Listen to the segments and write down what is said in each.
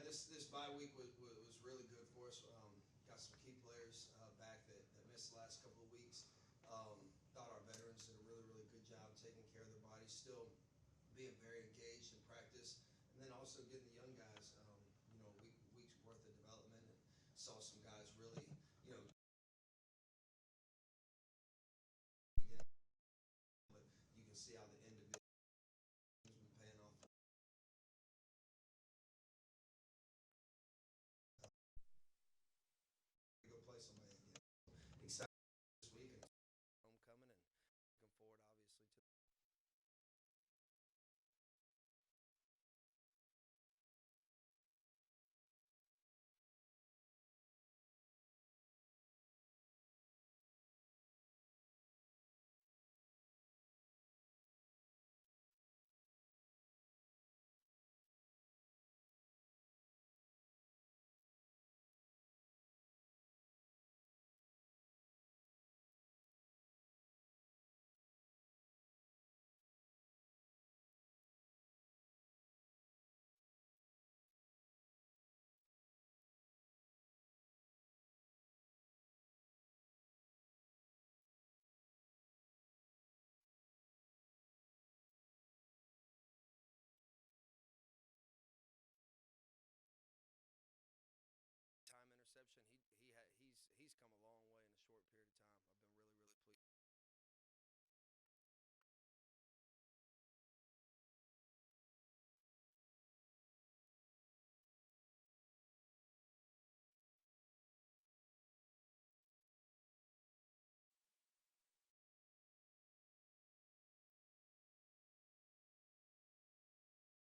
this bye week was really good for us. Got some key players back that missed the last couple of weeks. Thought our veterans did a really good job taking care of their bodies, still being very engaged in practice, and then also getting the young guys, week's worth of development, and saw some guys really, beginning, but you can see how the individual has been paying off. Go play somebody again. Excited this week and homecoming and looking forward, obviously, to. Time interception. He's come a long way in a short period of time. I've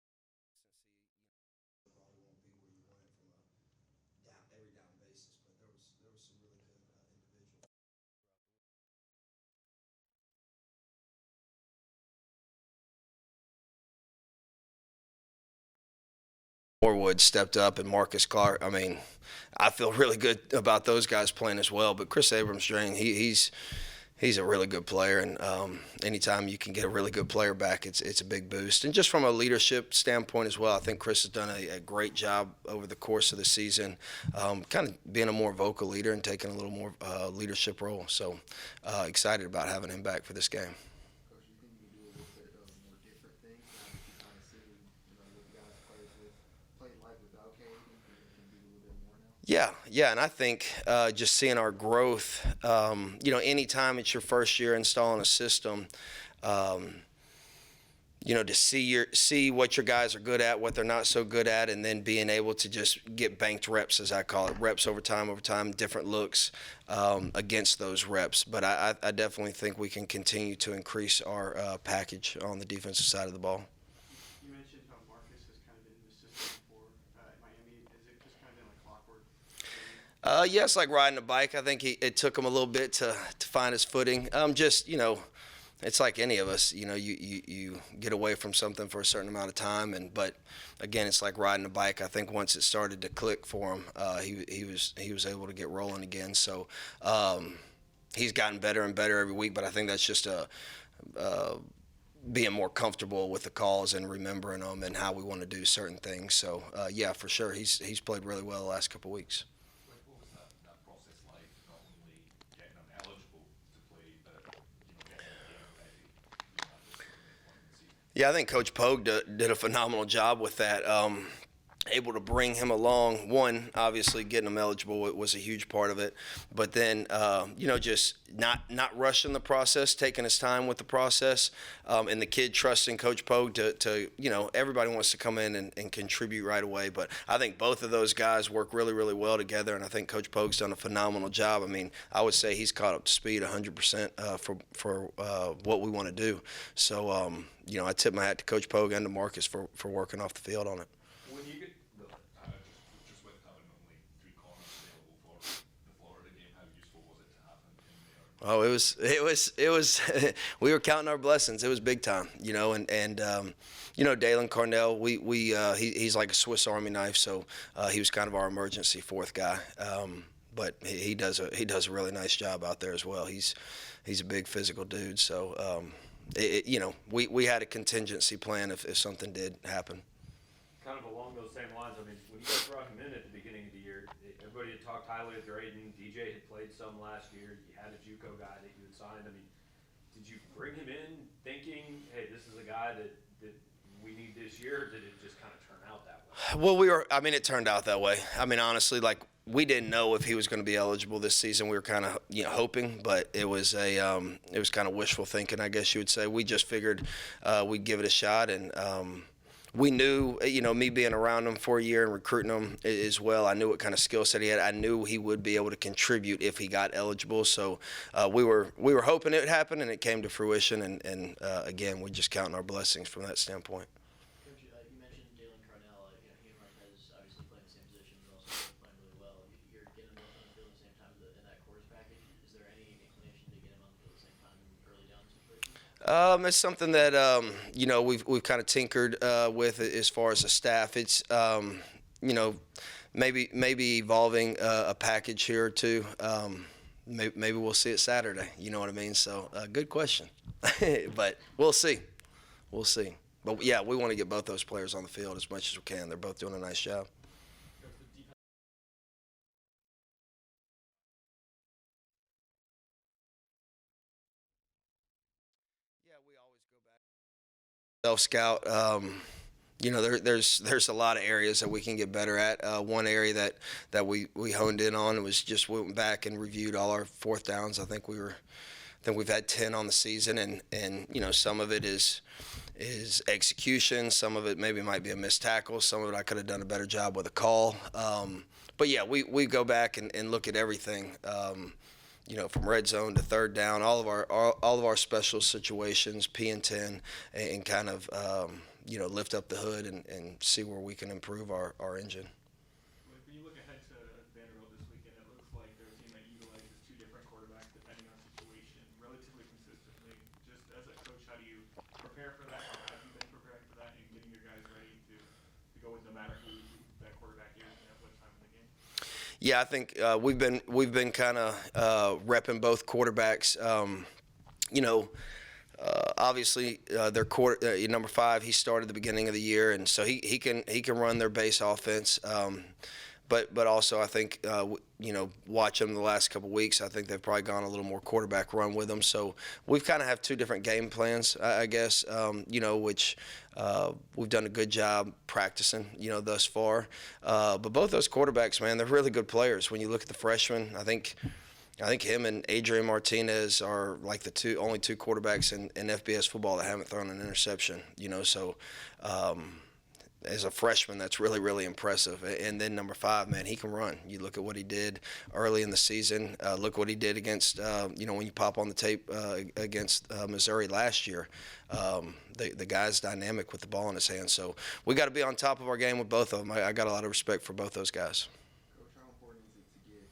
been really pleased. Since probably won't be where you want it from a every down basis, but there was some really good individual throughout the week. Norwood stepped up and Marcus Clarke. I mean, I feel really good about those guys playing as well. But Chris Abrams, he's a really good player, and anytime you can get a really good player back, it's a big boost. And just from a leadership standpoint as well, I think Chris has done a great job over the course of the season, kind of being a more vocal leader and taking a little more leadership role. So excited about having him back for this game. Coach, do you think you can do a little bit of more different things now that you kind of see, what the guys played like without Cade? You can do a little bit more now? Yeah, and I think just seeing our growth, anytime it's your first year installing a system, to see what your guys are good at, what they're not so good at, and then being able to just get banked reps, as I call it, reps over time, different looks against those reps. But I definitely think we can continue to increase our package on the defensive side of the ball. You mentioned how Marcus has kind of been in the system before at Miami. Is it just kind of been like clockwork? Yeah, it's like riding a bike. I think it took him a little bit to find his footing. It's like any of us. You get away from something for a certain amount of time, but again, it's like riding a bike. I think once it started to click for him, he was able to get rolling again. So he's gotten better and better every week. But I think that's just being more comfortable with the calls and remembering them and how we want to do certain things. So yeah, for sure, he's played really well the last couple of weeks. What was that process like? Not only getting them eligible to play, but getting them game ready at this point in the season. Yeah, I think Coach Pogue did a phenomenal job with that. Able to bring him along. One, obviously getting him eligible was a huge part of it, but then just not rushing the process, taking his time with the process, and the kid trusting Coach Pogue to everybody wants to come in and contribute right away, but I think both of those guys work really well together, and I think Coach Pogue's done a phenomenal job. I mean, I would say he's caught up to speed 100% for what we want to do. So I tip my hat to Coach Pogue and to Marcus for working off the field on it. When you get just with having only three corners available for the Florida game, how useful was it to have him in there? Oh, it was we were counting our blessings. It was big time, and Dalen Carnell, he's like a Swiss Army knife, so he was kind of our emergency fourth guy. But he does a really nice job out there as well. He's a big physical dude, so we had a contingency plan if something did happen. kind of along those same lines. I mean, when you guys brought him in at the beginning of the year, everybody had talked highly of Drayton. DJ had played some last year. You had a JUCO guy that you had signed. I mean, did you bring him in thinking, hey, this is a guy that we need this year, or did it just kind of turn out that way? Well, it turned out that way. I mean, honestly, like, we didn't know if he was going to be eligible this season. We were kind of, hoping, but it was kind of wishful thinking, I guess you would say. We just figured we'd give it a shot, and we knew, me being around him for a year and recruiting him as well, I knew what kind of skill set he had. I knew he would be able to contribute if he got eligible. So we were hoping it would happen, and it came to fruition. And again, we're just counting our blessings from that standpoint. Coach, you mentioned Jalen Carnell. He and Marquez obviously playing the same position, but also playing really well. You're getting them both on the field at the same time in that quarters package. Is there any inclination to get him on the field at the same time in early down situations? It's something that we've kind of tinkered with as far as the staff. It's maybe evolving a package here or two. Maybe we'll see it Saturday. You know what I mean? So good question, but we'll see. We'll see. But yeah, we want to get both those players on the field as much as we can. They're both doing a nice job. Self-scout. There's a lot of areas that we can get better at. One area that we honed in on was just went back and reviewed all our fourth downs. I think we've had 10 on the season, and some of it is execution. Some of it maybe might be a missed tackle. Some of it I could have done a better job with a call. But yeah, we go back and look at everything. From red zone to third down, all of our special situations, P and 10, and kind of lift up the hood and see where we can improve our engine. When you look ahead to Vanderbilt this weekend, it looks like they're a team that utilizes two different quarterbacks depending on situation relatively consistently. Just as a coach, how do you prepare for that? How have you been preparing for that and getting your guys ready to go with no matter who that quarterback is and at what time of the game? Yeah, I think we've been kind of repping both quarterbacks. Obviously, their number 5. He started the beginning of the year, and so he can run their base offense. But also, I think watching them the last couple of weeks, I think they've probably gone a little more quarterback run with them. So we've kind of have two different game plans, I guess. Which we've done a good job practicing, thus far. But both those quarterbacks, man, they're really good players. When you look at the freshmen, I think him and Adrian Martinez are like the only two quarterbacks in FBS football that haven't thrown an interception. So. As a freshman, that's really, really impressive. And then number 5, man, he can run. You look at what he did early in the season. Look what he did against, when you pop on the tape against Missouri last year. The guy's dynamic with the ball in his hand. So we got to be on top of our game with both of them. I got a lot of respect for both those guys. Coach, how important is it to get,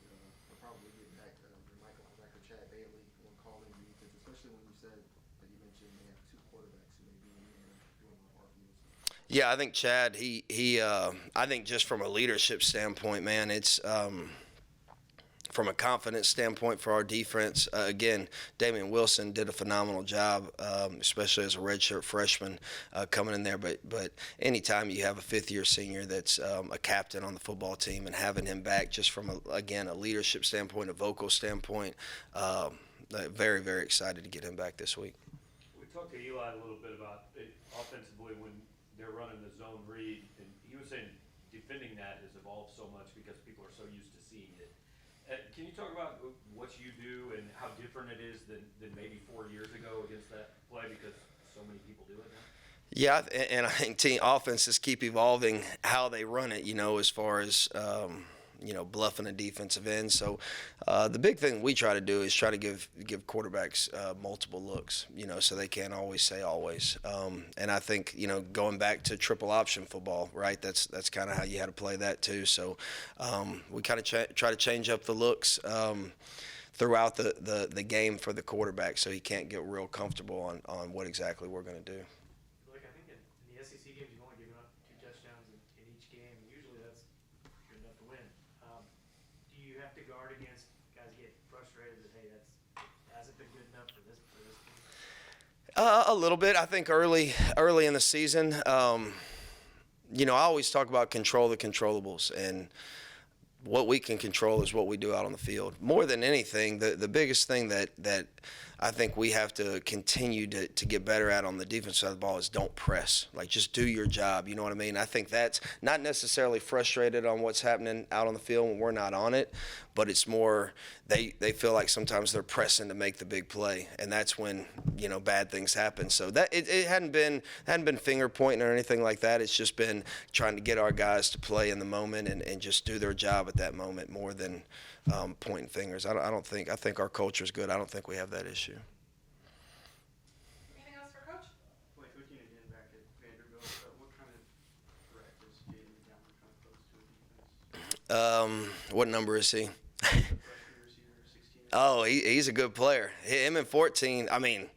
or probably get back your Michael linebacker Chad Bailey when calling the defense, especially when you said that you mentioned they have two quarterbacks who may be in there doing a lot of RPOs? Yeah, I think Chad, I think just from a leadership standpoint, man, it's from a confidence standpoint for our defense. Again, Damian Wilson did a phenomenal job, especially as a redshirt freshman coming in there. But anytime you have a fifth-year senior that's a captain on the football team and having him back just from, a leadership standpoint, a vocal standpoint, very, very excited to get him back this week. We talked to Eli a little bit about it offensively when they're running the zone read, and he was saying defending that has evolved so much because people are so used to seeing it. Can you talk about what you do and how different it is than maybe 4 years ago against that play because so many people do it now? Yeah, and I think team offenses keep evolving how they run it, as far as bluffing a defensive end. So the big thing we try to do is try to give quarterbacks multiple looks, so they can't always say always. And I think, going back to triple option football, right, that's kind of how you had to play that too. So we kind of try to change up the looks throughout the game for the quarterback so he can't get real comfortable on what exactly we're going to do. Like, I think in the SEC games, you've only given up 2 touchdowns in each game. Usually that's good enough to win. Do you have to guard against guys get frustrated that, hey, that hasn't been good enough for this team? A little bit. I think early in the season, I always talk about control the controllables, and what we can control is what we do out on the field. More than anything, the biggest thing that I think we have to continue to get better at on the defense side of the ball is don't press. Like, just do your job. You know what I mean? I think that's not necessarily frustrated on what's happening out on the field when we're not on it, but it's more they feel like sometimes they're pressing to make the big play, and that's when bad things happen. So that it hadn't been finger pointing or anything like that. It's just been trying to get our guys to play in the moment and just do their job at that moment more than pointing fingers. I think our culture is good. I don't think we have that issue. Anything else for Coach? Like looking again back at Vanderbilt, what kind of directives gave him down kind of close to a defense? What number is he? Freshman receiver, 16. Oh, he's a good player. Him and 14. I mean,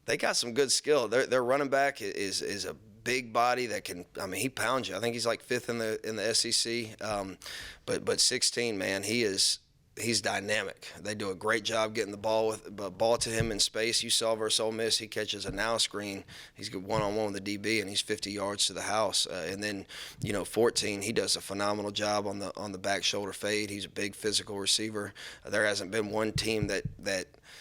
they got some good skill. Their running back is a big body that can. I mean, he pounds you. I think he's like fifth in the SEC. But 16, man, he's dynamic. They do a great job getting the ball to him in space. You saw versus Ole Miss, he catches a now screen. He's good one-on-one with the DB, and he's 50 yards to the house. And then 14, he does a phenomenal job on the back shoulder fade. He's a big physical receiver. There hasn't been one team that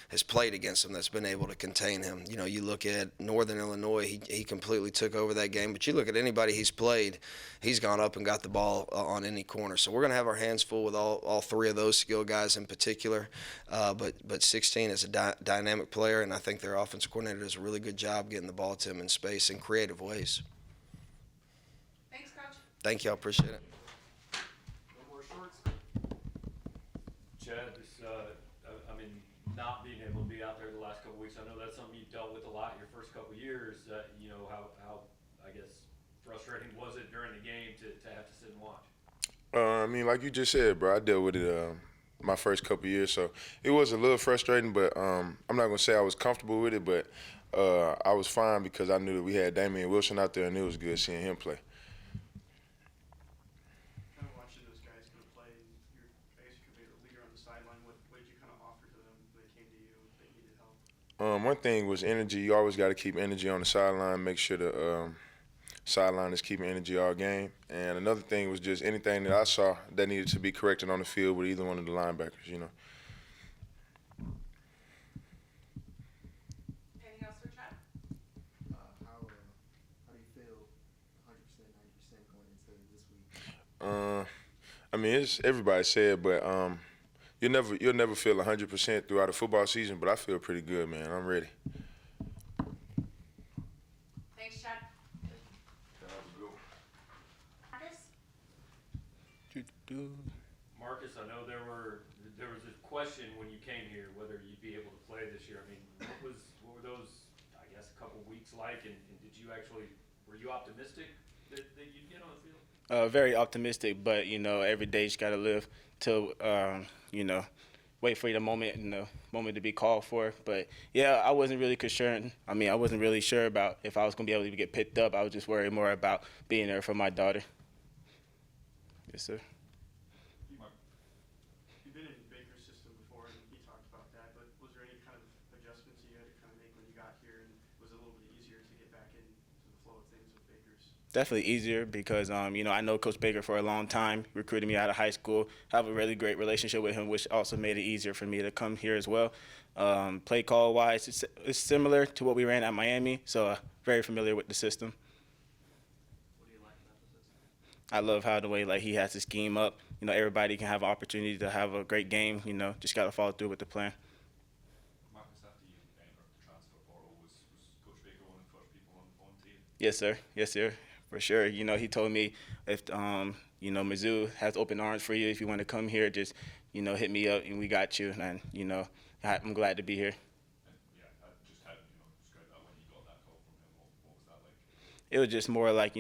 has played against him that's been able to contain him. You look at Northern Illinois, he completely took over that game. But you look at anybody he's played, he's gone up and got the ball on any corner. So we're going to have our hands full with all three of those skill guys in particular. But 16 is a dynamic player, and I think their offensive coordinator does a really good job getting the ball to him in space in creative ways. Thanks, Coach. Thank you. I appreciate it. No more shorts. Chad, I mean, not being able to be out there the last couple of weeks, I know that's something you've dealt with a lot your first couple of years. How I guess frustrating was it during the game to have to sit and watch? I mean, like you just said, bro, I dealt with it my first couple of years, so it was a little frustrating, but I'm not going to say I was comfortable with it, but I was fine because I knew that we had Damian Wilson out there, and it was good seeing him play. Kind of watching those guys kind of play, you're basically a leader on the sideline. What did you kind of offer to them when they came to you if they needed help? One thing was energy. You always got to keep energy on the sideline, make sure the sideline is keeping energy all game. And another thing was just anything that I saw that needed to be corrected on the field with either one of the linebackers, Anything else for Chad? How do you feel 100%, 90% going into this week? I mean, it's everybody said, but you'll never feel 100% throughout a football season. But I feel pretty good, man. I'm ready. Thanks, Chad. Marcus? Marcus, I know there was a question when you came here whether you'd be able to play this year. I mean, what were those, I guess, a couple weeks like, and were you optimistic that you'd get on the field? Very optimistic, but every day you just gotta live till wait for the moment to be called for. But yeah, I wasn't really concerned. I mean, I wasn't really sure about if I was gonna be able to get picked up. I was just worried more about being there for my daughter. Yes, sir. You've been in Baker's system before, and he talked about that, but was there any kind of adjustments you had to kind of make when you got here, and was it a little bit easier to get back into the flow of things with Baker's? Definitely easier because I know Coach Baker for a long time, recruited me out of high school. I have a really great relationship with him, which also made it easier for me to come here as well. Play call wise, it's similar to what we ran at Miami, so very familiar with the system. What do you like about the system? I love how the way he has his scheme up. Everybody can have an opportunity to have a great game. Just got to follow through with the plan. Marcus, after you entered the transfer portal, was Coach Baker one of the first people on the phone to you? Yes, sir. Yes, sir. For sure. He told me if Mizzou has open arms for you, if you want to come here, just hit me up and we got you. And I'm glad to be here. And yeah, I just had describe that when you got that call from him. What was that like? It was just more like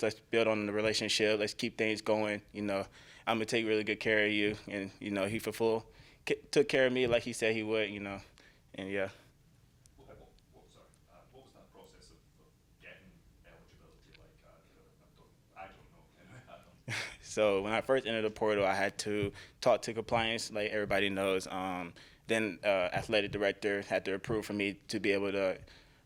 let's build on the relationship. Let's keep things going. I'm gonna take really good care of you, and he took care of me like he said he would. And yeah. What was that process of getting eligibility like? I don't know. I don't. So when I first entered the portal, I had to talk to compliance, like everybody knows. Then athletic director had to approve for me to be able to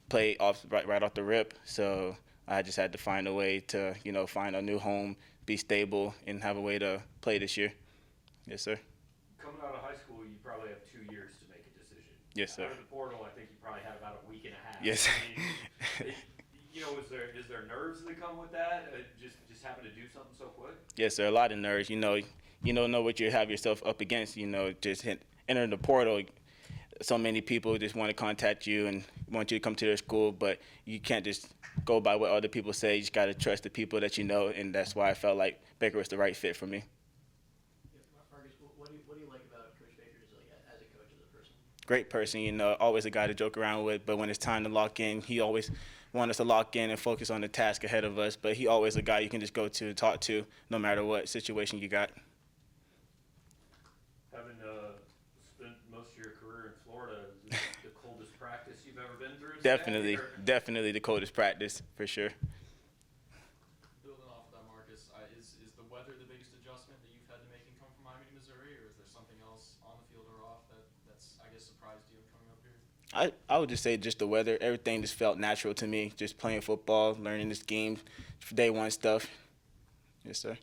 play right off the rip. So I just had to find a way to, find a new home, be stable, and have a way to play this year. Yes, sir. Coming out of high school, you probably have 2 years to make a decision. Yes, sir. Out of the portal, I think you probably had about a week and a half. Yes. I mean, is there nerves that come with that? Just having to do something so quick? Yes, sir. A lot of nerves. You don't know what you have yourself up against. Entering the portal. So many people just want to contact you and want you to come to their school, but you can't just go by what other people say. You just got to trust the people that you know, and that's why I felt like Baker was the right fit for me. Yeah, Marcus, what do you like about Coach Baker as a coach, as a person? Great person, always a guy to joke around with, but when it's time to lock in, he always wants us to lock in and focus on the task ahead of us, but he always a guy you can just go to and talk to no matter what situation you got. Having spent most of your career in Florida, is this the coldest practice you've ever been through? Definitely the coldest practice, for sure. Building off of that, Marcus, is the weather the biggest adjustment that you've had to make in coming from Miami to Missouri, or is there something else on the field or off that's I guess surprised you coming up here? I would just say just the weather. Everything just felt natural to me. Just playing football, learning this game, day one stuff. Yes, sir.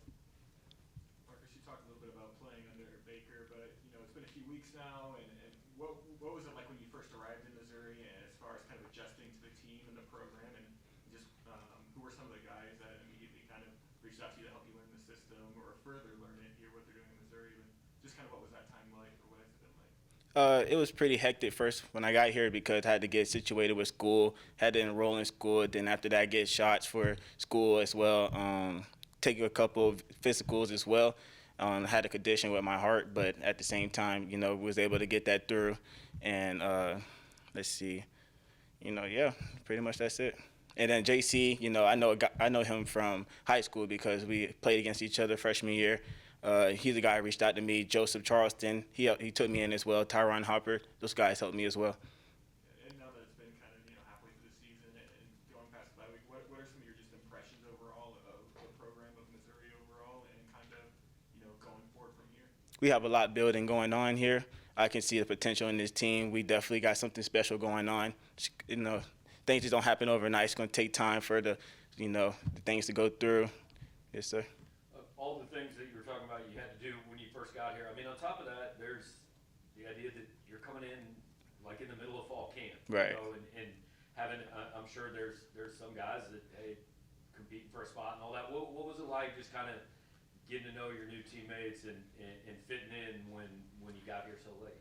Marcus, you talked a little bit about playing under Baker, but it's been a few weeks now, and what was it like when you first arrived in Missouri, and as far as kind of adjusting to the team and the program, and just who were some of the guys that immediately kind of reached out to you to help you learn the system or further learn it here, what they're doing in Missouri, and just kind of what was that time like, or what has it been like? It was pretty hectic first when I got here because I had to get situated with school, had to enroll in school, then after that get shots for school as well, take a couple of physicals as well. Had a condition with my heart, but at the same time, was able to get that through. And let's see, yeah, pretty much that's it. And then JC, I know him from high school because we played against each other freshman year. He's the guy who reached out to me. Joseph Charleston, he took me in as well. Tyron Hopper, those guys helped me as well. And now that it's been kind of halfway through the season and going past the bye week, what are some of your just impressions overall of the program of Missouri overall, and kind of going forward from here? We have a lot building going on here. I can see the potential in this team. We definitely got something special going on. Things just don't happen overnight. It's going to take time for the things to go through. Yes, sir. All the things that you were talking about you had to do when you first got here. I mean, on top of that, there's the idea that you're coming in like in the middle of fall camp, right? And having, I'm sure there's some guys that competing for a spot and all that. What was it like just kind of getting to know your new teammates and fitting in when you got here so late?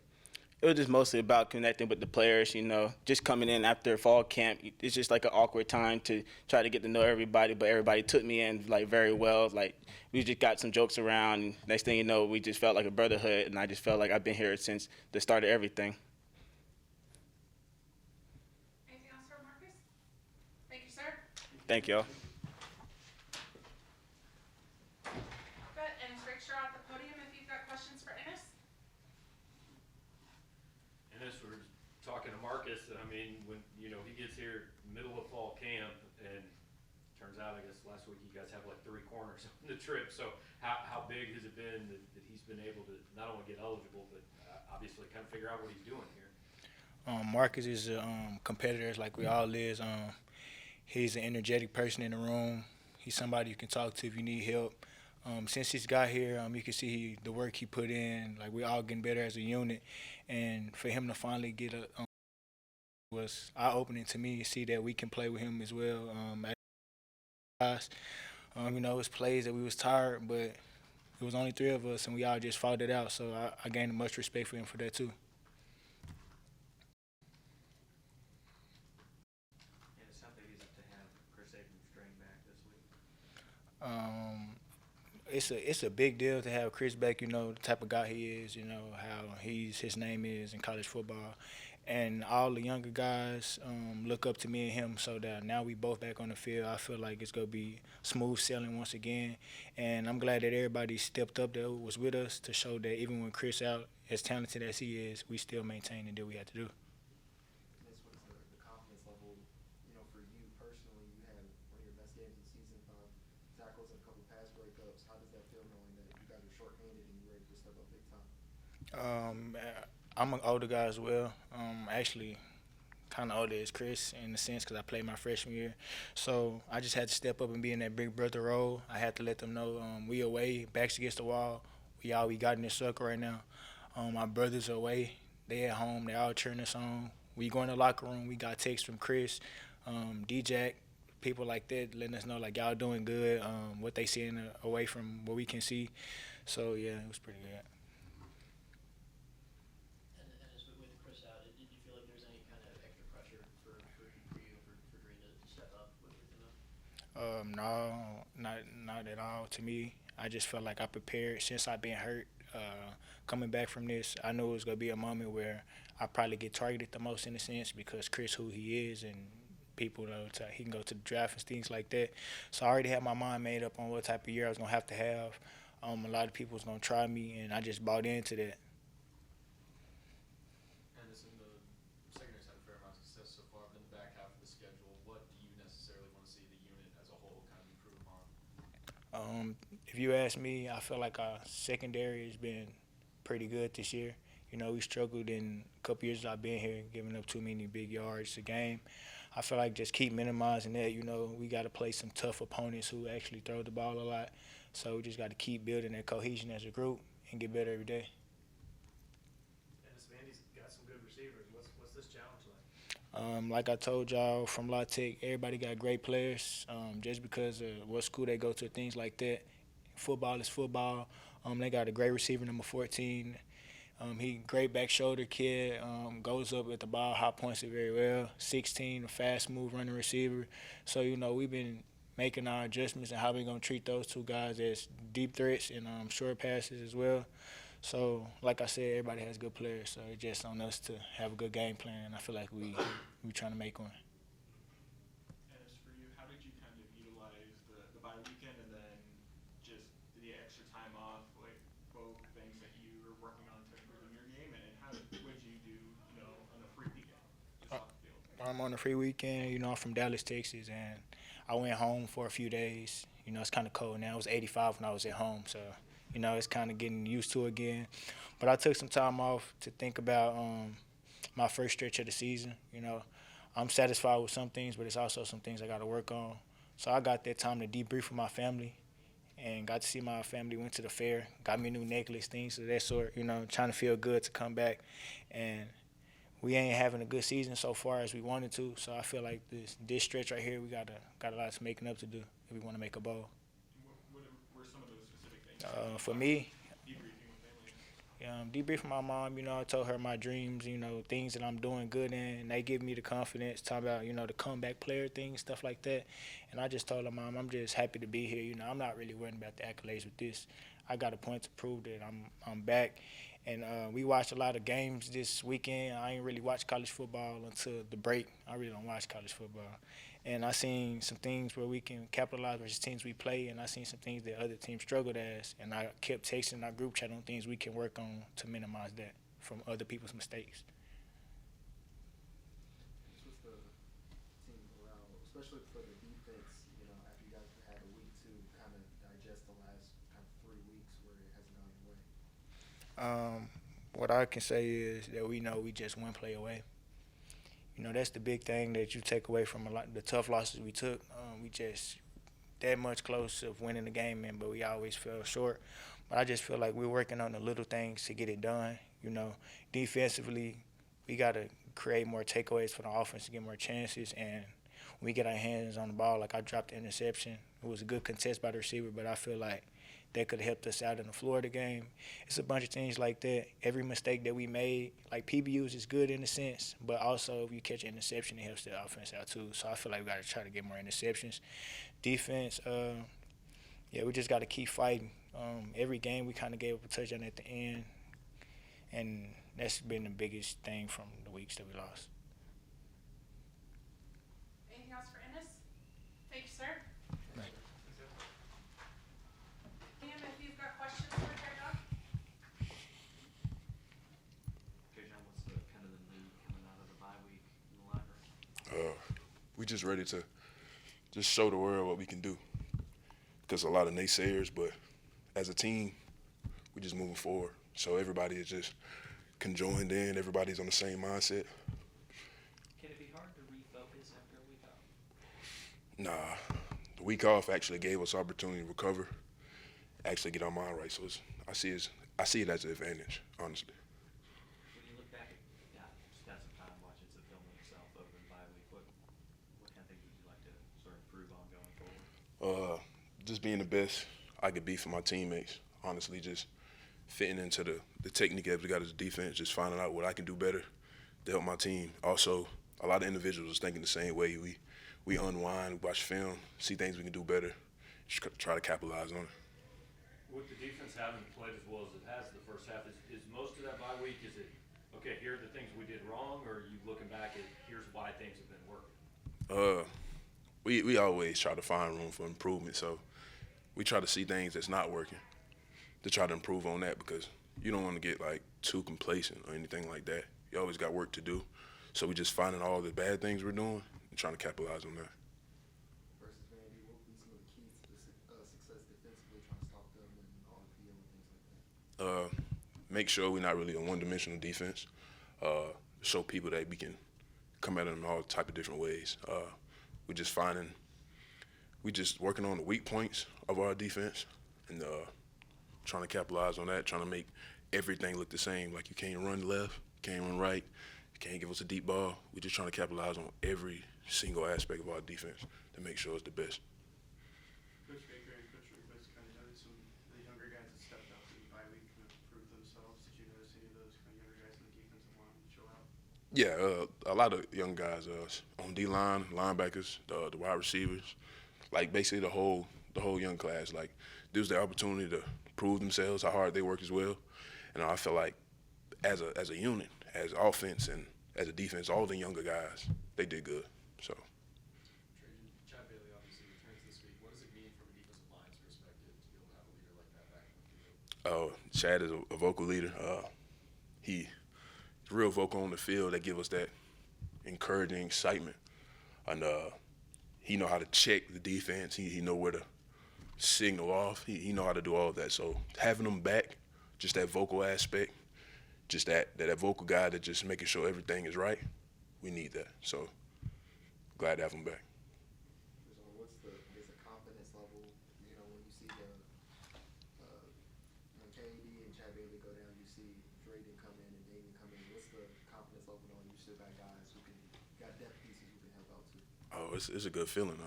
It was just mostly about connecting with the players, just coming in after fall camp. It's just like an awkward time to try to get to know everybody, but everybody took me in very well. We just got some jokes around, and next thing you know, we just felt like a brotherhood, and I just felt like I've been here since the start of everything. Anything else for Marcus? Thank you, sir. Thank y'all. Good. Ennis Rakestraw at the podium if you've got questions for Ennis. Ennis, we're talking to Marcus. I mean, when he gets here middle of fall camp, and turns out, I guess last week you guys have like 3 corners on the trip. So how big has it been that he's been able to not only get eligible, but obviously kind of figure out what he's doing here? Marcus is a competitor, like we all is. He's an energetic person in the room. He's somebody you can talk to if you need help. Since he's got here, you can see the work he put in. Like, we're all getting better as a unit. And for him to finally get was eye-opening to me to see that we can play with him as well. It's plays that we was tired, but it was only 3 of us, and we all just fought it out. So I gained much respect for him for that, too. Ennis, how big is it to have Chris Abrams straying back this week? It's a big deal to have Chris back, the type of guy he is, how his name is in college football. And all the younger guys look up to me and him, so that now we both back on the field. I feel like it's going to be smooth sailing once again. And I'm glad that everybody stepped up that was with us to show that even when Chris out, as talented as he is, we still maintain and do what we have to do. What is the confidence level, for you personally? You had one of your best games of the season, 5 tackles and a couple pass breakups. How does that feel knowing that you guys are shorthanded and you're ready to step up big time? I'm an older guy as well. Actually, kind of older as Chris in a sense because I played my freshman year. So I just had to step up and be in that big brother role. I had to let them know we away, backs against the wall. We got in this circle right now. My brothers are away. They at home. They all cheering us on. We go in the locker room. We got texts from Chris, D-Jack, people like that letting us know like y'all doing good, what they seeing away from what we can see. So, yeah, it was pretty good. And as with Chris out, did you feel like there's any kind of extra pressure for you, for Green to step up within them? No, not at all. To me, I just felt like I prepared since I've been hurt. Coming back from this, I knew it was gonna be a moment where I probably get targeted the most in a sense because Chris, who he is, and people know he can go to the draft and things like that. So I already had my mind made up on what type of year I was gonna have to have. A lot of people was gonna try me, and I just bought into that. And this in the second year's had a fair amount of success so far, but in the back half of the schedule, what do you necessarily want to see the unit as a whole kind of improve on? If you ask me, I feel like our secondary has been pretty good this year. You know, we struggled in a couple years I've been here, giving up too many big yards a game. I feel like just keep minimizing that. You know, we got to play some tough opponents who actually throw the ball a lot. So we just got to keep building that cohesion as a group and get better every day. Ennis Vandy's got some good receivers. What's this challenge like? Like I told y'all from La Tech, everybody got great players. Just because of what school they go to, things like that. Football is football. They got a great receiver, number 14. He great back shoulder kid, goes up at the ball, high points it very well. 16, a fast move running receiver. So, you know, we've been making our adjustments and how we're going to treat those two guys as deep threats and short passes as well. So, like I said, everybody has good players, so it's just on us to have a good game plan, and I feel like we trying to make one. And as for you, how did you kind of utilize the bye weekend and then just the extra time off, like both things that you were working on to improve in your game, and what did you do, you know, on a free weekend, just off the field? I'm on a free weekend. You know, I'm from Dallas, Texas, and I went home for a few days. You know, it's kind of cold now. It was 85 when I was at home, so, you know, it's kind of getting used to it again. But I took some time off to think about my first stretch of the season. You know, I'm satisfied with some things, but it's also some things I got to work on. So I got that time to debrief with my family and got to see my family, went to the fair, got me a new necklace, things of that sort, you know, trying to feel good to come back. And we ain't having a good season so far as we wanted to, so I feel like this stretch right here, we got a lot of making up to do if we want to make a bowl. What were some of those specific things? For me, Debriefing with family. Debriefing my mom, you know, I told her my dreams, you know, things that I'm doing good in, and they give me the confidence, talking about, you know, the comeback player thing, stuff like that. And I just told her, Mom, I'm just happy to be here. You know, I'm not really worried about the accolades with this. I got a point to prove that I'm back. And we watched a lot of games this weekend. I ain't really watched college football until the break. I really don't watch college football. And I seen some things where we can capitalize versus teams we play, and I seen some things that other teams struggled as. And I kept texting our group chat on things we can work on to minimize that from other people's mistakes. Just with the team morale, especially for the defense, you know, after you guys had a week to kind of digest the last kind of 3 weeks where it hasn't gone your way. What I can say is that we know we just one play away. You know, that's the big thing that you take away from a lot the tough losses we took. We just that much close of winning the game, but we always fell short. But I just feel like we're working on the little things to get it done. You know, defensively, we got to create more takeaways for the offense to get more chances. And when we get our hands on the ball, like I dropped the interception, it was a good contest by the receiver, but I feel like that could have helped us out in the Florida game. It's a bunch of things like that. Every mistake that we made, like PBUs is good in a sense, but also if you catch an interception, it helps the offense out too. So I feel like we got to try to get more interceptions. Defense, we just got to keep fighting. Every game we kind of gave up a touchdown at the end, and that's been the biggest thing from the weeks that we lost. Anything else for Ennis? Thank you, sir. Right. Liam, if you've got questions for Trajan. Trajan, what's the kind of the mood coming out of the bye week in the locker room? We just ready to just show the world what we can do. Because a lot of naysayers, but as a team, we just moving forward. So everybody is just conjoined in. Everybody's on the same mindset. Can it be Nah, the week off actually gave us opportunity to recover, actually get our mind right. So I see it as an advantage, honestly. When you look back at spent some time watching some film of yourself over the bye week, what kind of things would you like to sort of improve on going forward? Just being the best I could be for my teammates. Honestly, just fitting into the technique that we got as a defense, just finding out what I can do better to help my team. Also, a lot of individuals is thinking the same way. We unwind, watch film, see things we can do better, just try to capitalize on it. With the defense having played as well as it has the first half, is most of that bye week, is it, okay, here are the things we did wrong, or are you looking back at here's why things have been working? We always try to find room for improvement, so we try to see things that's not working to try to improve on that, because you don't want to get like too complacent or anything like that. You always got work to do, so we just finding all the bad things we're doing and trying to capitalize on that. Versus Vandy, what would be some of the keys to success defensively, trying to stop them and on the field and things like that? Make sure we're not really a one-dimensional defense. Show people that we can come at them in all type of different ways. We just working on the weak points of our defense and trying to capitalize on that, trying to make everything look the same. Like you can't run left, you can't run right, you can't give us a deep ball. We're just trying to capitalize on every single aspect of our defense to make sure it's the best. Coach Baker and Coach Rivas kind of noted some of the younger guys that stepped up in the bye week and improved themselves. Did you notice any of those kind of younger guys in the defensive line show out? Yeah, a lot of young guys on D-line, linebackers, the wide receivers, like basically the whole young class. Like this was their opportunity to prove themselves, how hard they work as well. And I feel like as a unit, as offense and as a defense, all the younger guys, they did good. So. Trajan, Chad Bailey obviously returns this week. What does it mean from a defensive line's perspective to be able to have a leader like that back in the field? Chad is a vocal leader. He's real vocal on the field. That give us that encouraging excitement. And he know how to check the defense. He know where to signal off. He know how to do all of that. So having him back, just that vocal aspect, just that vocal guy that just making sure everything is right, we need that. So glad to have him back. What's the confidence level, when you see when KD and Chad Bailey go down, you see Drayden come in and Damien come in. What's the confidence level knowing you still got guys who got depth pieces who can help out too? Oh, it's a good feeling.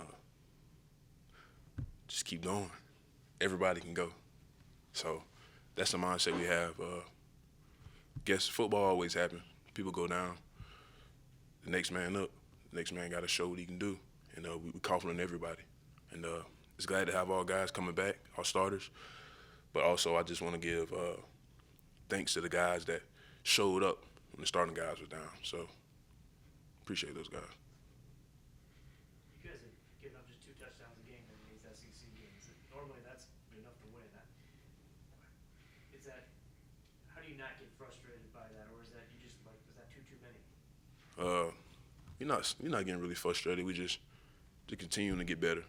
Just keep going. Everybody can go. So that's the mindset we have. Guess football always happens. People go down. The next man up. The next man got to show what he can do. And we confident in everybody. And it's glad to have all guys coming back, our starters. But also I just want to give thanks to the guys that showed up when the starting guys were down. So appreciate those guys. You guys have given up just 2 touchdowns a game in these SEC games. Normally that's enough to win. How do you not get frustrated by that, or is that you just like, is that too many? You're not getting really frustrated. We just continuing to get better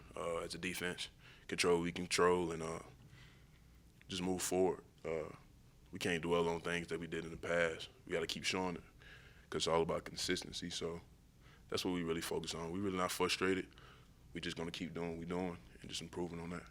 as a defense, control what we control, and just move forward. We can't dwell on things that we did in the past. We got to keep showing it because it's all about consistency. So that's what we really focus on. We're really not frustrated. We're just going to keep doing what we're doing and just improving on that.